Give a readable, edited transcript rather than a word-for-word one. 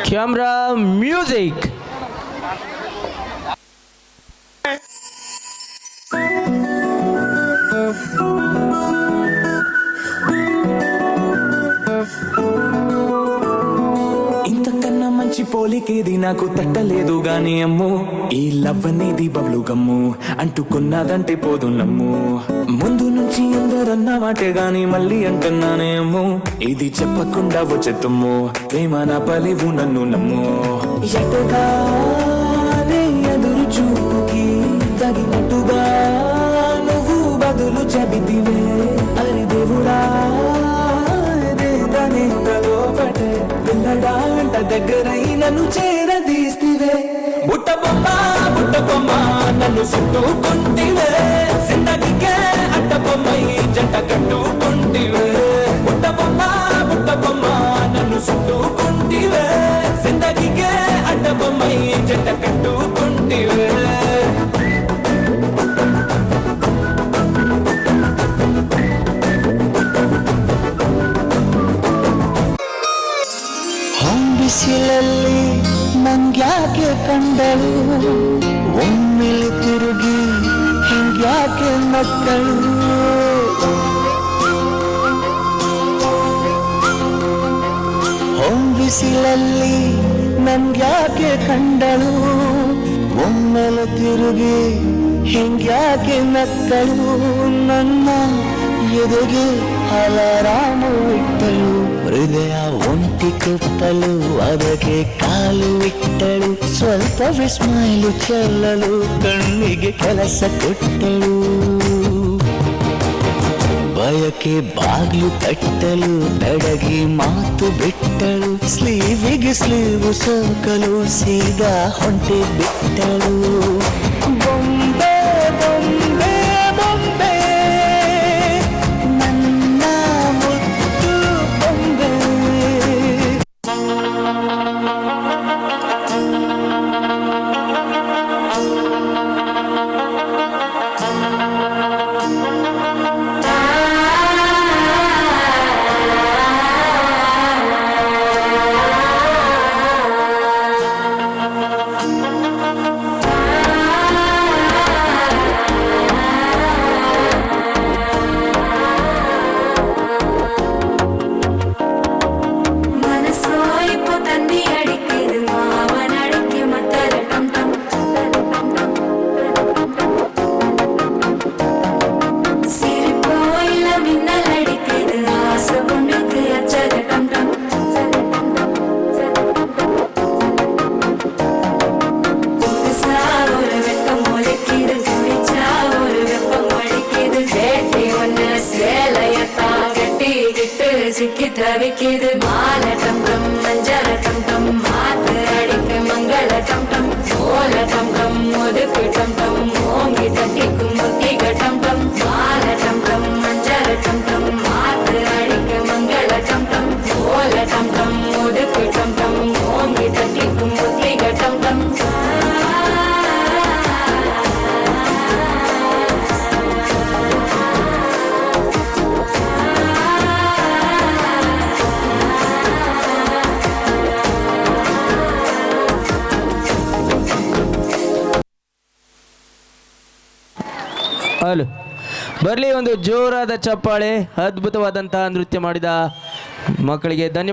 Camera music. ఇంతకన్నా మంచి పోలికేది నాకు తట్టలేదు గాని అమ్ము, ఈ లవ్ అనేది బబ్లు గమ్ము, అంటుకున్నదంటే పోదు నమ్ము. ముందు నుంచి అందరన్న మాటే గాని మళ్ళీ అంటున్నానే అమ్ము, ఇది చెప్పకుండా వచ్చే తుమ్ము, ప్రేమ నా పలివు నన్ను నమ్ము. ఎటగానే ఎదురు చూపుకి తగినట్టుగా నువ్వు బదులు చెబితివే, అరి దేవుడా లోపటే పిల్లడాంట దగ్గరై నన్ను చేరదీస్తివే. బుట్ట బొమ్మ నన్ను చుట్టుకుంటివే, జిందగీకే అట్ట బొమ్మై జంట కట్టుకుంటివే. బుట్ట బొమ్మ నన్ను చుట్టుకుంటివే, జిందగీకే అట్ట బొమ్మై జంట కట్టుకుంటివే. ಬಿಸಿಲಲ್ಲಿ ನಂಗ್ಯಾಕೆ ಕಂಡಳು, ಒಮ್ಮೆಲೆ ತಿರುಗಿ ಹಿಂಗ್ಯಾಕೆ ಮಕ್ಕಳು. ಬಿಸಿಲಲ್ಲಿ ನಂಗ್ಯಾಕೆ ಕಂಡಳು, ಒಮ್ಮೆಲೆ ತಿರುಗಿ ಹಿಂಗ್ಯಾಕೆ ನಕ್ಕಳು. ನನ್ನ ಎದೆಗೆ ಅಲಾರಾಮು ಇಟ್ಟಳು, ಹೃದಯ ಒಂಟಿ ಕುಪ್ಪಲು ಅದಕ್ಕೆ ಕಾಲು ಇಟ್ಟಳು. ಸ್ವಲ್ಪ ವಿಸ್ಮೈಲು ಚೆಲ್ಲಲು ಕಣ್ಣಿಗೆ ಕೆಲಸ ಕೊಟ್ಟಳು, ಬಯಕೆ ಬಾಗ್ಲು ತಟ್ಟಲು ತಡಗಿ ಮಾತು ಬಿಟ್ಟಳು. ಸ್ಲೀವಿಗೆ ಸ್ಲೀವು ಸೋಕಲು ಸೀದಾ ಹೊಂಟೆ ಬಿಟ್ಟಳು. ಬೊಂಬೆ ಬೊಂಬೆ ಬೊಂಬೆ ನನ್ನ ಮುತ್ತು ಬೊಂಬೆ. சிக்கி தவிக்கிது மால டம் டம் மஞ்சள டம் டம் மாத்து அடிக்கு மங்கள டம் டம் ஓல டம் டம் முதுக்கு டம் டம் ஓங்கி தட்டிக்கும் முத்திக டம் டம் மால டம் டம் மஞ்சள டம் டம் மாத்து அடிக்கு மங்கள டம் டம் ஓல டம் டம் முதுக்கு டம் டம் ஓங்கி தட்டிக்கும் முத்திக டம் டம். ಹಲೋ, ಬರಲಿ ಒಂದು ಜೋರಾದ ಚಪ್ಪಾಳೆ. ಅದ್ಭುತವಾದಂತಹ ನೃತ್ಯ ಮಾಡಿದ ಮಕ್ಕಳಿಗೆ ಧನ್ಯವಾದ.